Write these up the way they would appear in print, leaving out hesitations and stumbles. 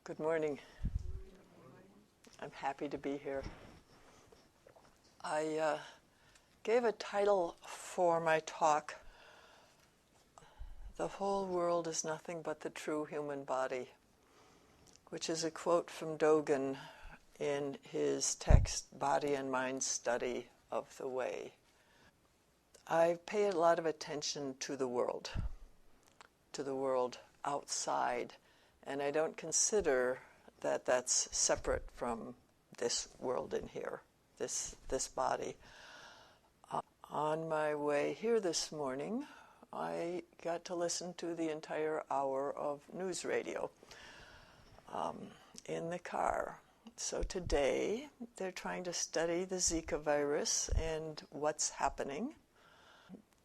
Good morning. I'm happy to be here. I gave a title for my talk, "The Whole World is Nothing But the True Human Body," which is a quote from Dogen in his text, Body and Mind Study of the Way. I pay a lot of attention to the world outside, and I don't consider that that's separate from this world in here, this body. On my way here this morning, I got to listen to the entire hour of news radio in the car. So today, they're trying to study the Zika virus and what's happening.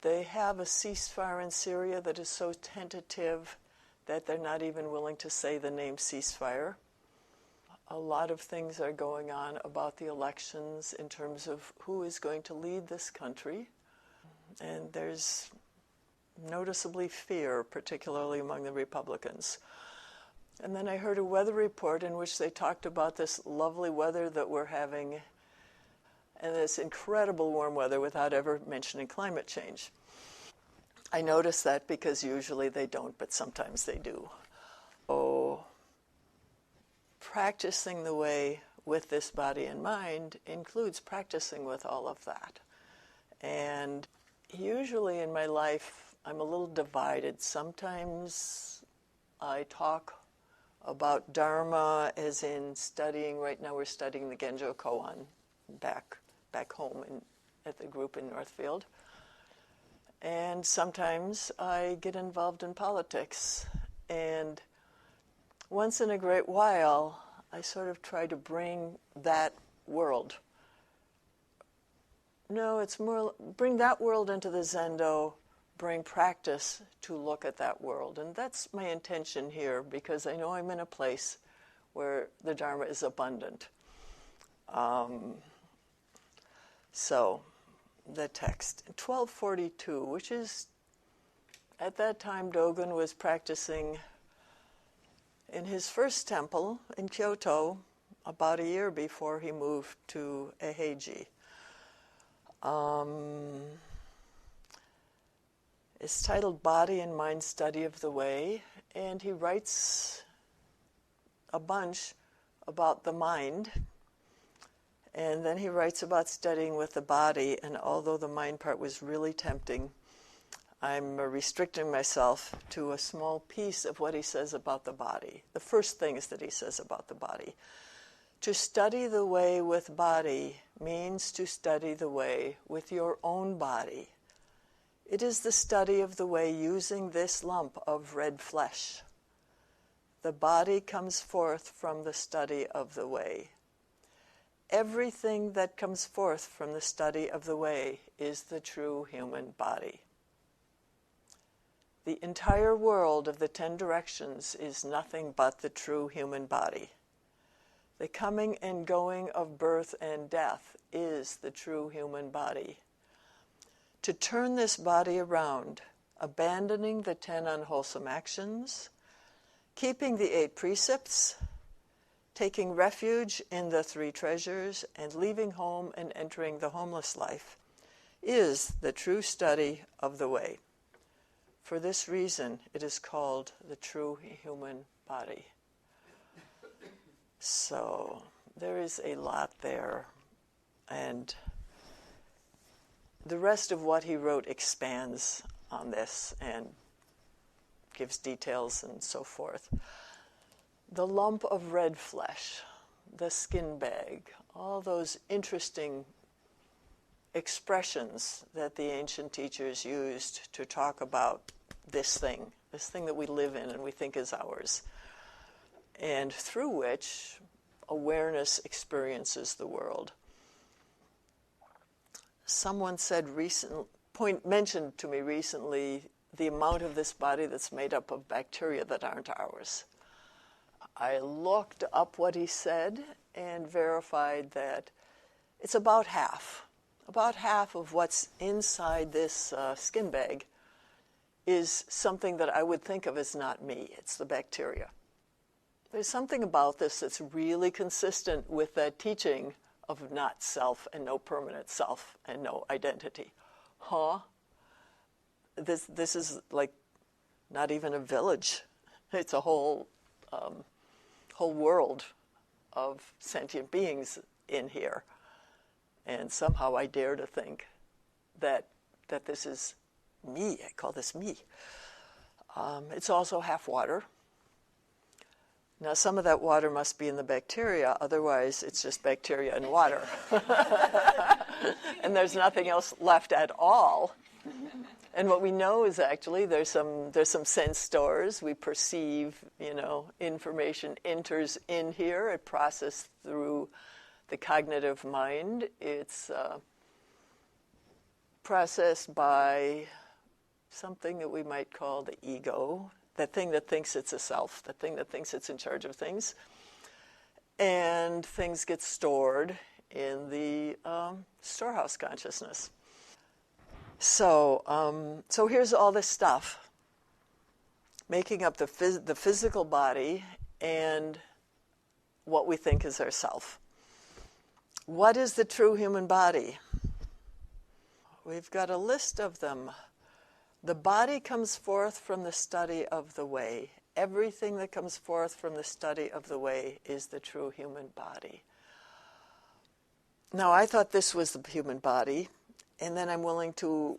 They have a ceasefire in Syria that is so tentative that they're not even willing to say the name ceasefire. A lot of things are going on about the elections in terms of who is going to lead this country. And there's noticeably fear, particularly among the Republicans. And then I heard a weather report in which they talked about this lovely weather that we're having and this incredible warm weather without ever mentioning climate change. I notice that because usually they don't, but sometimes they do. So, practicing the way with this body and mind includes practicing with all of that. And usually in my life, I'm a little divided. Sometimes I talk about Dharma as in studying. Right now we're studying the Genjo Koan back home at the group in Northfield. And sometimes I get involved in politics. And once in a great while, I sort of try to bring that world. No, it's more bring that world into the Zendo, bring practice to look at that world. And that's my intention here, because I know I'm in a place where the Dharma is abundant. So, the text, 1242, which is, at that time, Dogen was practicing in his first temple in Kyoto about a year before he moved to Eheiji. It's titled Body and Mind Study of the Way, and he writes a bunch about the mind. And then he writes about studying with the body, and although the mind part was really tempting, I'm restricting myself to a small piece of what he says about the body. The first things that he says about the body. To study the way with body means to study the way with your own body. It is the study of the way using this lump of red flesh. The body comes forth from the study of the way. Everything that comes forth from the study of the way is the true human body. The entire world of the 10 directions is nothing but the true human body. The coming and going of birth and death is the true human body. To turn this body around, abandoning the 10 unwholesome actions, keeping the 8 precepts, taking refuge in the 3 treasures, and leaving home and entering the homeless life, is the true study of the way. For this reason, it is called the true human body. So, there is a lot there, and the rest of what he wrote expands on this and gives details and so forth. The lump of red flesh, the skin bag, all those interesting expressions that the ancient teachers used to talk about this thing that we live in and we think is ours, and through which awareness experiences the world. Someone mentioned to me recently the amount of this body that's made up of bacteria that aren't ours. I looked up what he said and verified that it's about half. About half of what's inside this skin bag is something that I would think of as not me. It's the bacteria. there's something about this that's really consistent with that teaching of not self and no permanent self and no identity. Huh? This is like not even a village. It's a whole world of sentient beings in here. And somehow I dare to think that this is me. I call this me. It's also half water. Now, some of that water must be in the bacteria, otherwise it's just bacteria and water. And there's nothing else left at all. And what we know is actually there's some sense stores. We perceive, information enters in here. It processed through the cognitive mind. It's processed by something that we might call the ego, that thing that thinks it's a self, the thing that thinks it's in charge of things. And things get stored in the storehouse consciousness. So here's all this stuff, making up the physical body and what we think is our self. What is the true human body? We've got a list of them. The body comes forth from the study of the way. Everything that comes forth from the study of the way is the true human body. Now, I thought this was the human body, and then I will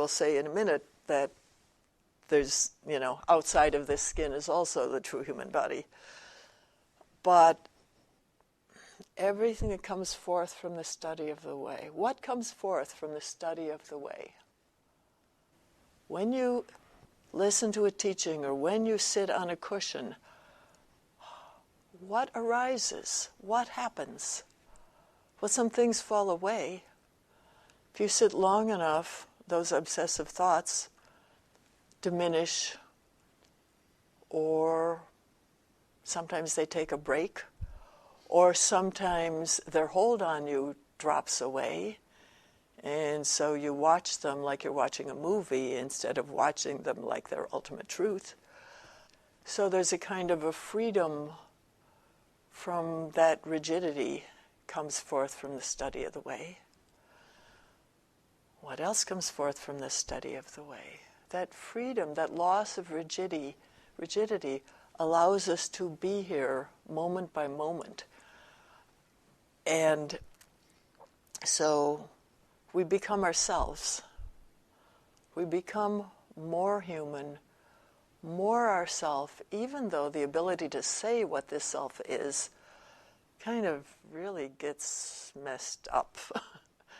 say in a minute that there's, outside of this skin is also the true human body. But everything that comes forth from the study of the way. What comes forth from the study of the way? When you listen to a teaching or when you sit on a cushion, what arises? What happens? Well, some things fall away. If you sit long enough, those obsessive thoughts diminish, or sometimes they take a break, or sometimes their hold on you drops away, and so you watch them like you're watching a movie instead of watching them like their ultimate truth. So there's a kind of a freedom from that rigidity comes forth from the study of the way. What else comes forth from the study of the way? That freedom, that loss of rigidity allows us to be here moment by moment. And so we become ourselves. We become more human, more ourself, even though the ability to say what this self is kind of really gets messed up.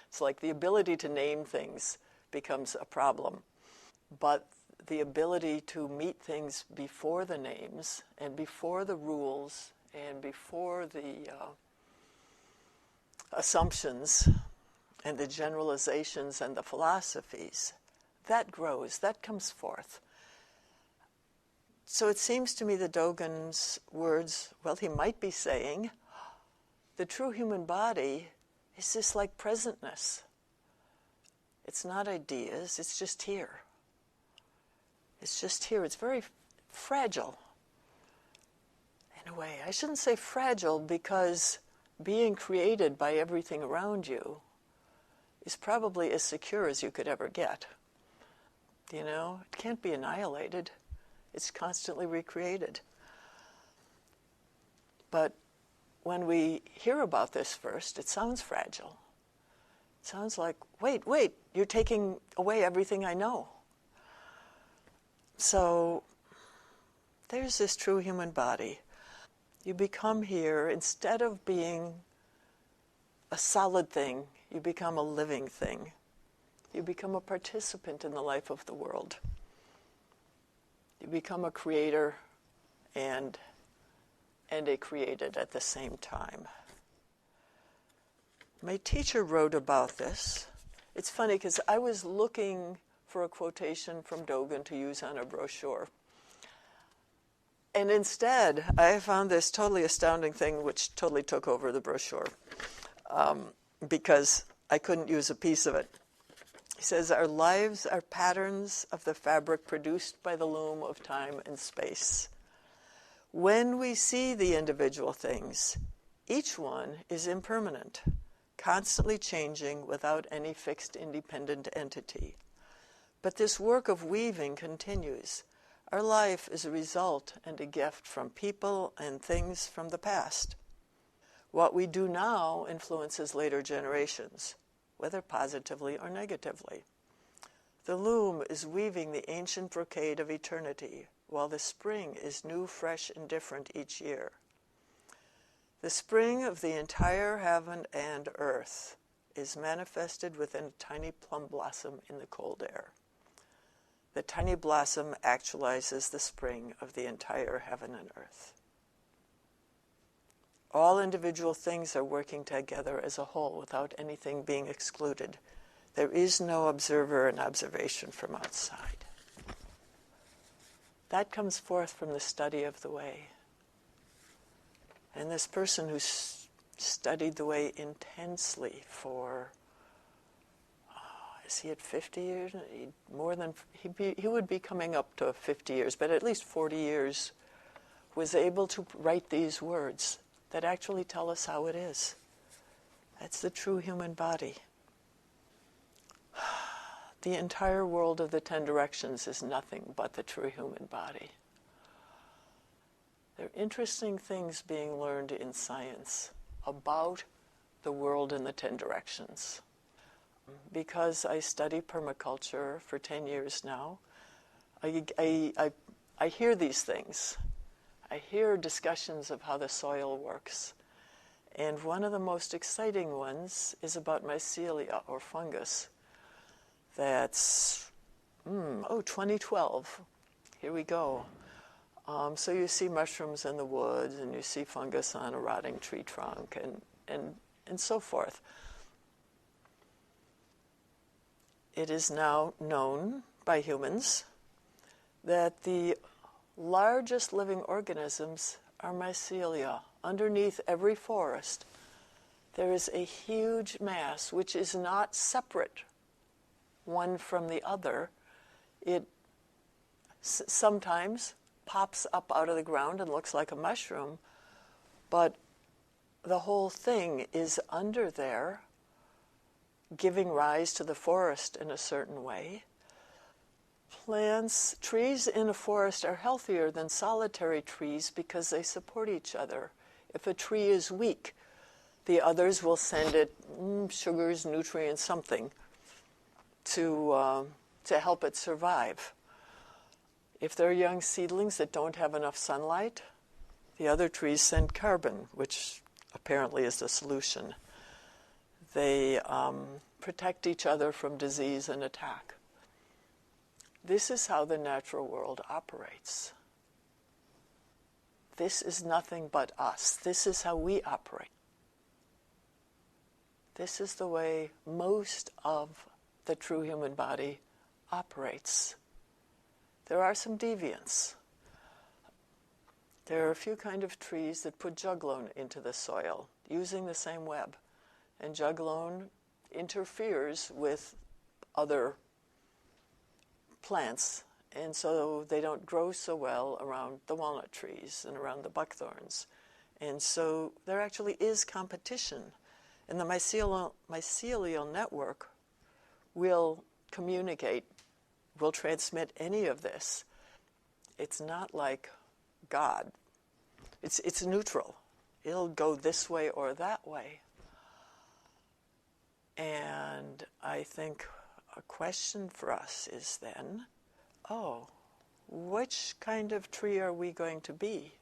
It's like the ability to name things becomes a problem. But the ability to meet things before the names and before the rules and before the assumptions and the generalizations and the philosophies, that grows, that comes forth. So it seems to me that Dogen's words, well, he might be saying, the true human body is just like presentness. It's not ideas, it's just here. It's just here. It's very fragile in a way. I shouldn't say fragile because being created by everything around you is probably as secure as you could ever get. It can't be annihilated. It's constantly recreated. But when we hear about this first, it sounds fragile. It sounds like, wait, you're taking away everything I know. So there's this true human body. You become here, instead of being a solid thing, you become a living thing. You become a participant in the life of the world. You become a creator and a created at the same time. My teacher wrote about this. It's funny because I was looking for a quotation from Dogen to use on a brochure. And instead, I found this totally astounding thing which totally took over the brochure because I couldn't use a piece of it. He says, our lives are patterns of the fabric produced by the loom of time and space. When we see the individual things, each one is impermanent, constantly changing without any fixed independent entity. But this work of weaving continues. Our life is a result and a gift from people and things from the past. What we do now influences later generations, whether positively or negatively. The loom is weaving the ancient brocade of eternity, while the spring is new, fresh, and different each year. The spring of the entire heaven and earth is manifested within a tiny plum blossom in the cold air. The tiny blossom actualizes the spring of the entire heaven and earth. All individual things are working together as a whole without anything being excluded. There is no observer and observation from outside. That comes forth from the study of the way. And this person who studied the way intensely for, is he at 50 years? He would be coming up to 50 years, but at least 40 years, was able to write these words that actually tell us how it is. That's the true human body. The entire world of the 10 directions is nothing but the true human body. There are interesting things being learned in science about the world in the 10 directions. Because I study permaculture for 10 years now, I hear these things. I hear discussions of how the soil works. And one of the most exciting ones is about mycelia, or fungus. That's, 2012. Here we go. So you see mushrooms in the woods, and you see fungus on a rotting tree trunk, and so forth. It is now known by humans that the largest living organisms are mycelia. Underneath every forest, there is a huge mass which is not separate one from the other. It sometimes pops up out of the ground and looks like a mushroom, but the whole thing is under there, giving rise to the forest in a certain way. Trees in a forest are healthier than solitary trees because they support each other. If a tree is weak, the others will send it sugars, nutrients, something to help it survive. If there are young seedlings that don't have enough sunlight, the other trees send carbon, which apparently is the solution. They protect each other from disease and attack. This is how the natural world operates. This is nothing but us. This is how we operate. This is the way most of the true human body operates. There are some deviants. There are a few kind of trees that put juglone into the soil using the same web. And juglone interferes with other plants, and so they don't grow so well around the walnut trees and around the buckthorns. And so there actually is competition. And the mycelial network will communicate, will transmit any of this. It's not like God. It's neutral. It'll go this way or that way. And I think a question for us is then, which kind of tree are we going to be?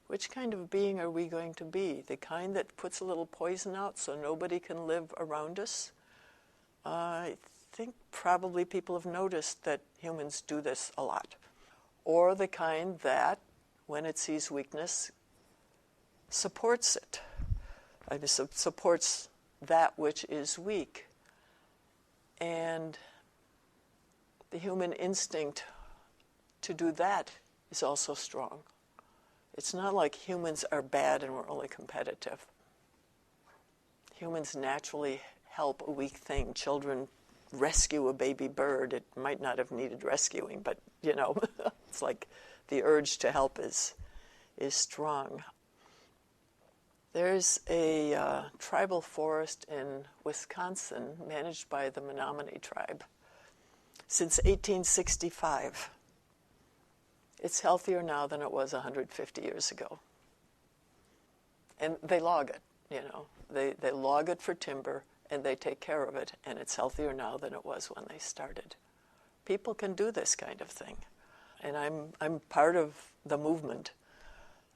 Which kind of being are we going to be? The kind that puts a little poison out so nobody can live around us? I think probably people have noticed that humans do this a lot. Or the kind that, when it sees weakness, supports it. Supports that which is weak. And the human instinct to do that is also strong. It's not like humans are bad and we're only competitive. Humans naturally help a weak thing. Children rescue a baby bird. It might not have needed rescuing, but it's like the urge to help is is strong. There's a tribal forest in Wisconsin managed by the Menominee tribe since 1865. It's healthier now than it was 150 years ago. And they log it, you know. They log it for timber, and they take care of it, and it's healthier now than it was when they started. People can do this kind of thing. And I'm part of the movement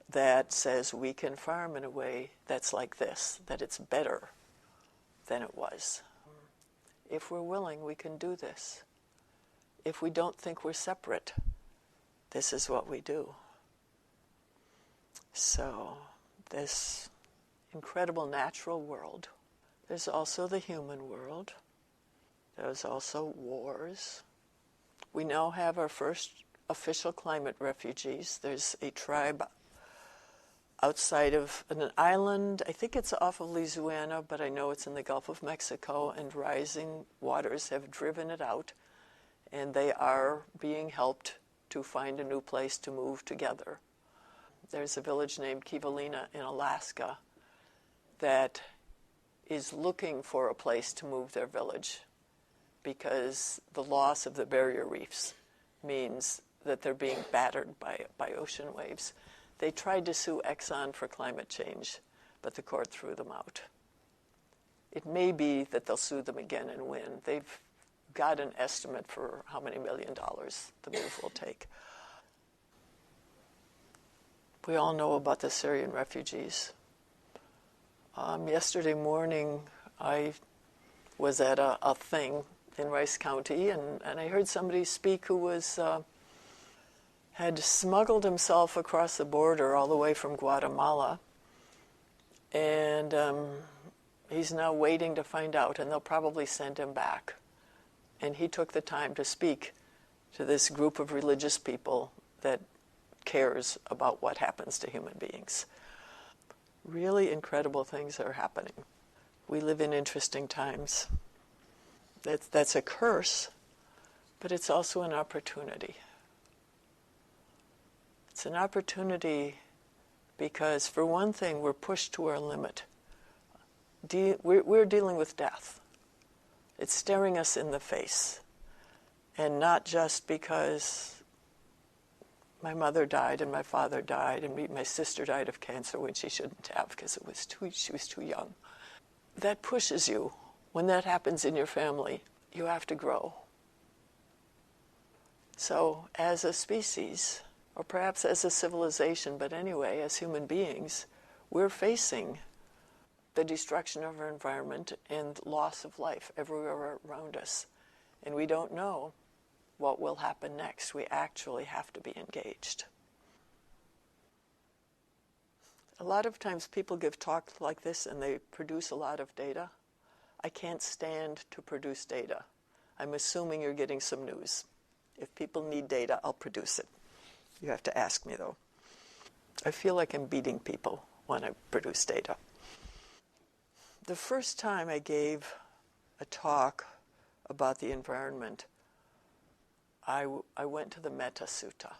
that says we can farm in a way that's like this, that it's better than it was. If we're willing, we can do this. If we don't think we're separate, this is what we do. So, this incredible natural world. There's also the human world. There's also wars. We now have our first official climate refugees. There's a tribe outside of an island, I think it's off of Louisiana, but I know it's in the Gulf of Mexico, and rising waters have driven it out, and they are being helped to find a new place to move together. There's a village named Kivalina in Alaska that is looking for a place to move their village because the loss of the barrier reefs means that they're being battered by ocean waves. They tried to sue Exxon for climate change, but the court threw them out. It may be that they'll sue them again and win. They've got an estimate for how many $1 million the move will take. We all know about the Syrian refugees. Yesterday morning, I was at a thing in Rice County, and I heard somebody speak who had smuggled himself across the border all the way from Guatemala, and he's now waiting to find out, and they'll probably send him back. And he took the time to speak to this group of religious people that cares about what happens to human beings. Really incredible things are happening. We live in interesting times. That's a curse, but it's also an opportunity. It's an opportunity because, for one thing, we're pushed to our limit. We're dealing with death. It's staring us in the face. And not just because my mother died and my father died and my sister died of cancer when she shouldn't have because she was too young. That pushes you. When that happens in your family, you have to grow. So as a species, or perhaps as a civilization, but anyway, as human beings, we're facing the destruction of our environment and loss of life everywhere around us. And we don't know what will happen next. We actually have to be engaged. A lot of times people give talks like this and they produce a lot of data. I can't stand to produce data. I'm assuming you're getting some news. If people need data, I'll produce it. You have to ask me, though. I feel like I'm beating people when I produce data. The first time I gave a talk about the environment, I went to the Metta Sutta.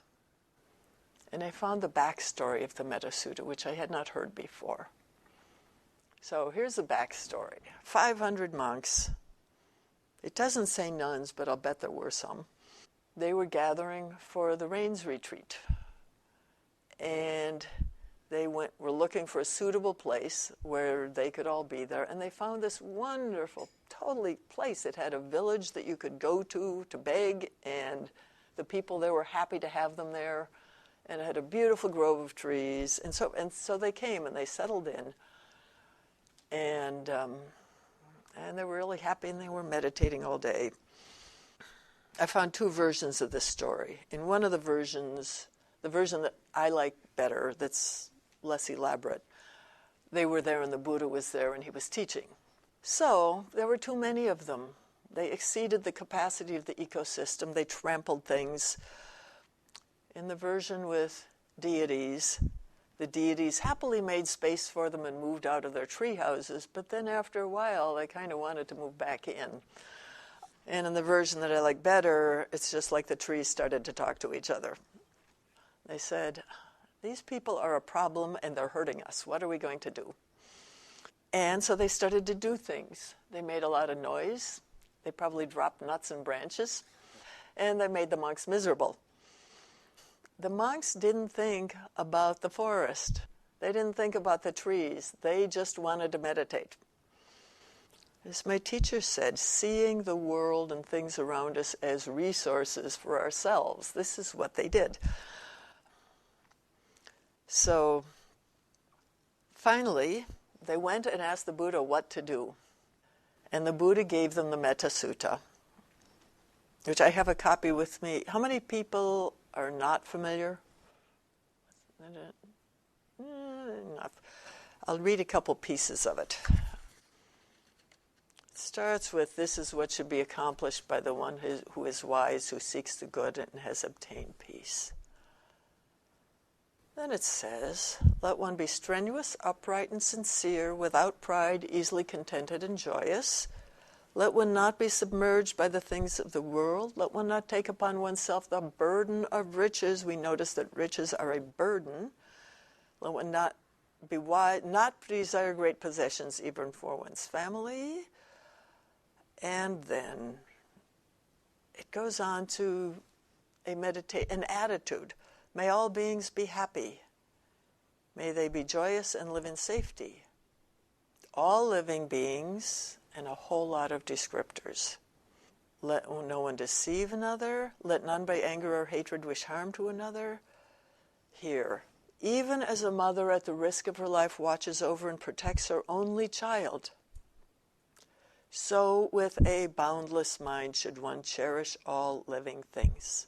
And I found the backstory of the Metta Sutta, which I had not heard before. So here's the backstory. 500 monks. It doesn't say nuns, but I'll bet there were some. They were gathering for the rains retreat. And they were looking for a suitable place where they could all be there. And they found this wonderful, totally place. It had a village that you could go to beg, and the people there were happy to have them there. And it had a beautiful grove of trees. And so they came and they settled in. And they were really happy, and they were meditating all day. I found two versions of this story. In one of the versions, the version that I like better, that's less elaborate, they were there and the Buddha was there and he was teaching. So there were too many of them. They exceeded the capacity of the ecosystem. They trampled things. In the version with deities, the deities happily made space for them and moved out of their tree houses, but then after a while they kind of wanted to move back in. And in the version that I like better, it's just like the trees started to talk to each other. They said, these people are a problem and they're hurting us. What are we going to do? And so they started to do things. They made a lot of noise. They probably dropped nuts and branches. And they made the monks miserable. The monks didn't think about the forest. They didn't think about the trees. They just wanted to meditate. As my teacher said, seeing the world and things around us as resources for ourselves. This is what they did. So finally, they went and asked the Buddha what to do. And the Buddha gave them the Metta Sutta, which I have a copy with me. How many people are not familiar? Enough. I'll read a couple pieces of it. It starts with, this is what should be accomplished by the one who is wise, who seeks the good and has obtained peace. Then it says, let one be strenuous, upright, and sincere, without pride, easily contented and joyous. Let one not be submerged by the things of the world. Let one not take upon oneself the burden of riches. We notice that riches are a burden. Let one not be wise, not desire great possessions even for one's family. And then it goes on to an attitude. May all beings be happy. May they be joyous and live in safety. All living beings, and a whole lot of descriptors. Let no one deceive another. Let none by anger or hatred wish harm to another. Here, even as a mother at the risk of her life watches over and protects her only child, so with a boundless mind should one cherish all living things.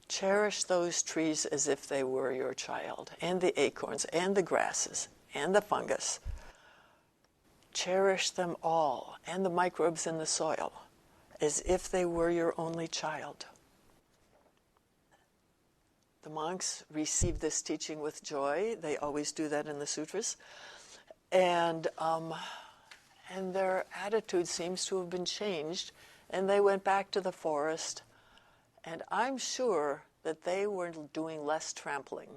Cherish those trees as if they were your child, and the acorns, and the grasses, and the fungus. Cherish them all, and the microbes in the soil, as if they were your only child. The monks received this teaching with joy. They always do that in the sutras. And their attitude seems to have been changed, and they went back to the forest. And I'm sure that they were doing less trampling,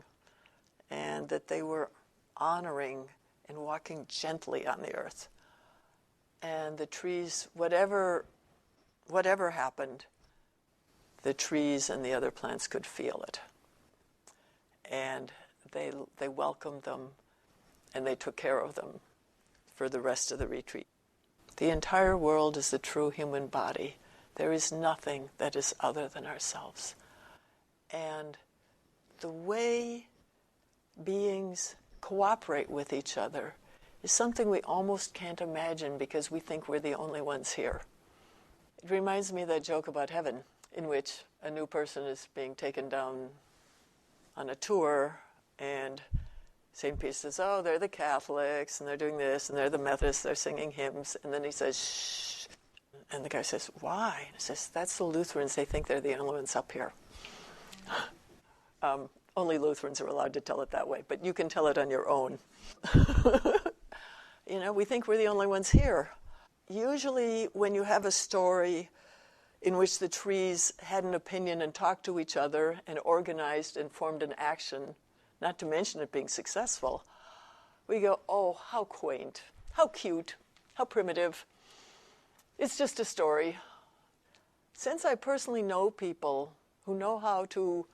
and that they were honoring and walking gently on the earth. And the trees, whatever happened, the trees and the other plants could feel it. And they welcomed them, and they took care of them for the rest of the retreat. The entire world is the true human body. There is nothing that is other than ourselves. And the way beings cooperate with each other is something we almost can't imagine because we think we're the only ones here. It reminds me of that joke about heaven, in which a new person is being taken down on a tour, and St. Peter says, oh, they're the Catholics, and they're doing this, and they're the Methodists, they're singing hymns, and then he says, shh. And the guy says, why? And he says, that's the Lutherans, they think they're the only ones up here. Only Lutherans are allowed to tell it that way, but you can tell it on your own. We think we're the only ones here. Usually when you have a story in which the trees had an opinion and talked to each other and organized and formed an action, not to mention it being successful, we go, oh, how quaint, how cute, how primitive. It's just a story. Since I personally know people who know how to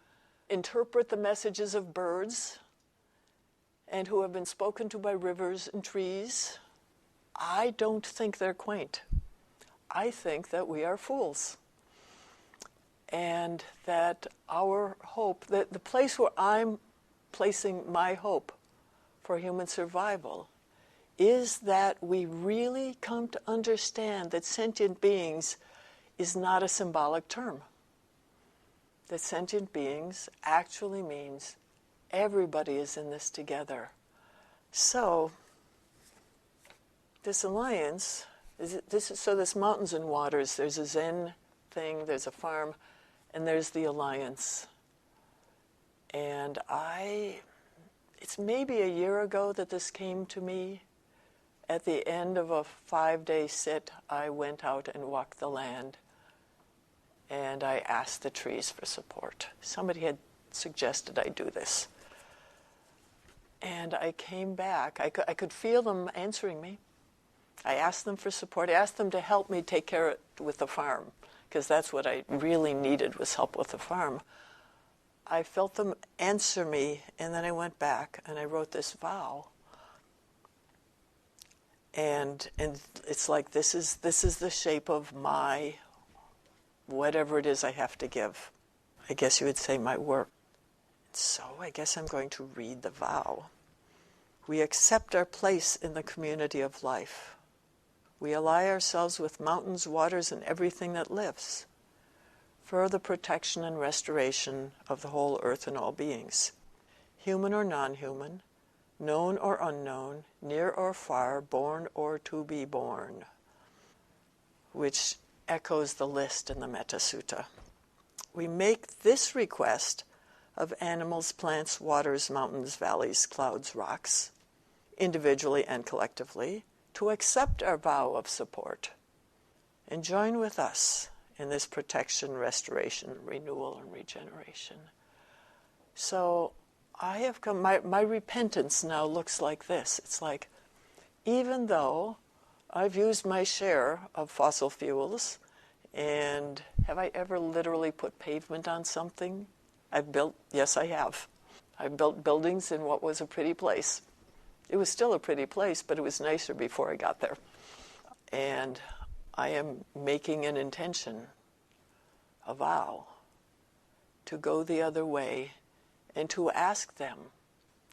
interpret the messages of birds and who have been spoken to by rivers and trees, I don't think they're quaint. I think that we are fools. And that our hope, that the place where I'm placing my hope for human survival is that we really come to understand that sentient beings is not a symbolic term. That sentient beings actually means everybody is in this together. So, this alliance, there's mountains and waters, there's a Zen thing, there's a farm, and there's the alliance. And it's maybe a year ago that this came to me. At the end of a 5-day sit, I went out and walked the land, and I asked the trees for support. Somebody had suggested I do this. And I came back. I could feel them answering me. I asked them for support. I asked them to help me take care of it with the farm, because that's what I really needed, was help with the farm. I felt them answer me, and then I went back and I wrote this vow. And it's like, this is the shape of my, whatever it is I have to give. I guess you would say my work. So I guess I'm going to read the vow. We accept our place in the community of life. We ally ourselves with mountains, waters, and everything that lives, for the protection and restoration of the whole earth and all beings, human or non-human, known or unknown, near or far, born or to be born, which echoes the list in the Metta Sutta. We make this request of animals, plants, waters, mountains, valleys, clouds, rocks, individually and collectively, to accept our vow of support and join with us in this protection, restoration, renewal, and regeneration. So I have come, my repentance now looks like this. It's like, even though I've used my share of fossil fuels, and have I ever literally put pavement on something? I've built, yes I have. I've built buildings in what was a pretty place. It was still a pretty place, but it was nicer before I got there. And I am making an intention, a vow, to go the other way and to ask them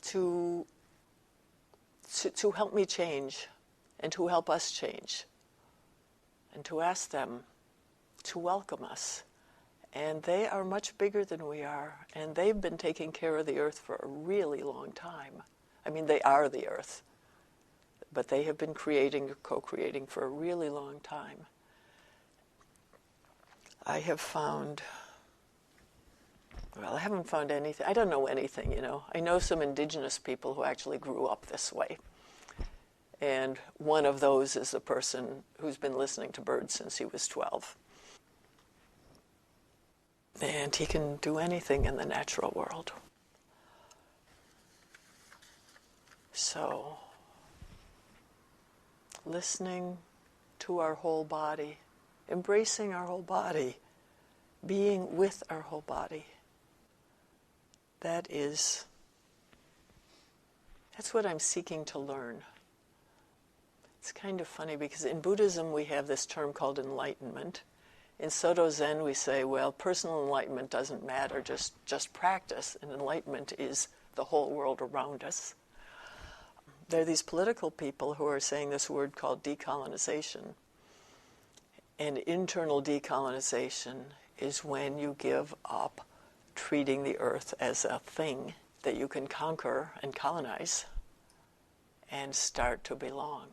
to help me change and to help us change, and to ask them to welcome us. And they are much bigger than we are, and they've been taking care of the earth for a really long time. I mean, they are the earth, but they have been creating or co-creating for a really long time. I have found, well, I haven't found anything. I don't know anything, you know. I know some indigenous people who actually grew up this way. And one of those is a person who's been listening to birds since he was 12. And he can do anything in the natural world. So, listening to our whole body, embracing our whole body, being with our whole body, that's what I'm seeking to learn. It's kind of funny because in Buddhism we have this term called enlightenment. In Shodo Zen we say, well, personal enlightenment doesn't matter, just practice, and enlightenment is the whole world around us. There are these political people who are saying this word called decolonization. And internal decolonization is when you give up treating the earth as a thing that you can conquer and colonize and start to belong.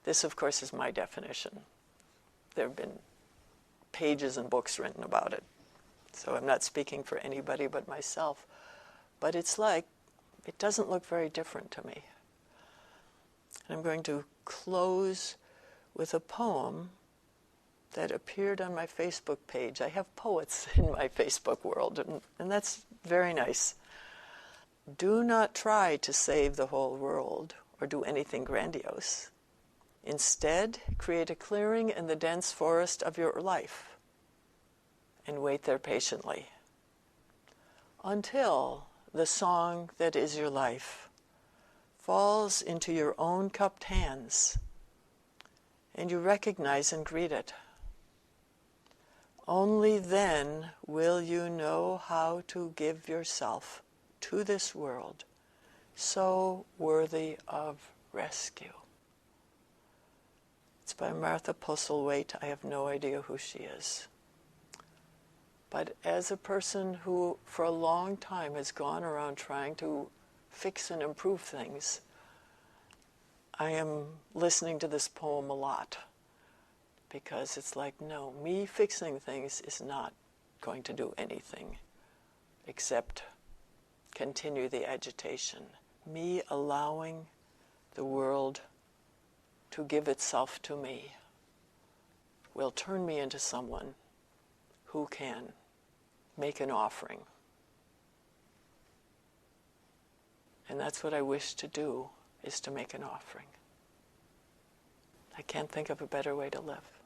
This, of course, is my definition. There have been pages and books written about it. So I'm not speaking for anybody but myself. But it's like, it doesn't look very different to me. And I'm going to close with a poem that appeared on my Facebook page. I have poets in my Facebook world, and that's very nice. Do not try to save the whole world or do anything grandiose. Instead, create a clearing in the dense forest of your life and wait there patiently until the song that is your life falls into your own cupped hands and you recognize and greet it. Only then will you know how to give yourself to this world so worthy of rescue. It's by Martha Postlethwaite. I have no idea who she is. But as a person who for a long time has gone around trying to fix and improve things, I am listening to this poem a lot. Because it's like, no, me fixing things is not going to do anything except continue the agitation. Me allowing the world to give itself to me will turn me into someone who can make an offering And that's what I wish to do, is to make an offering. I can't think of a better way to live.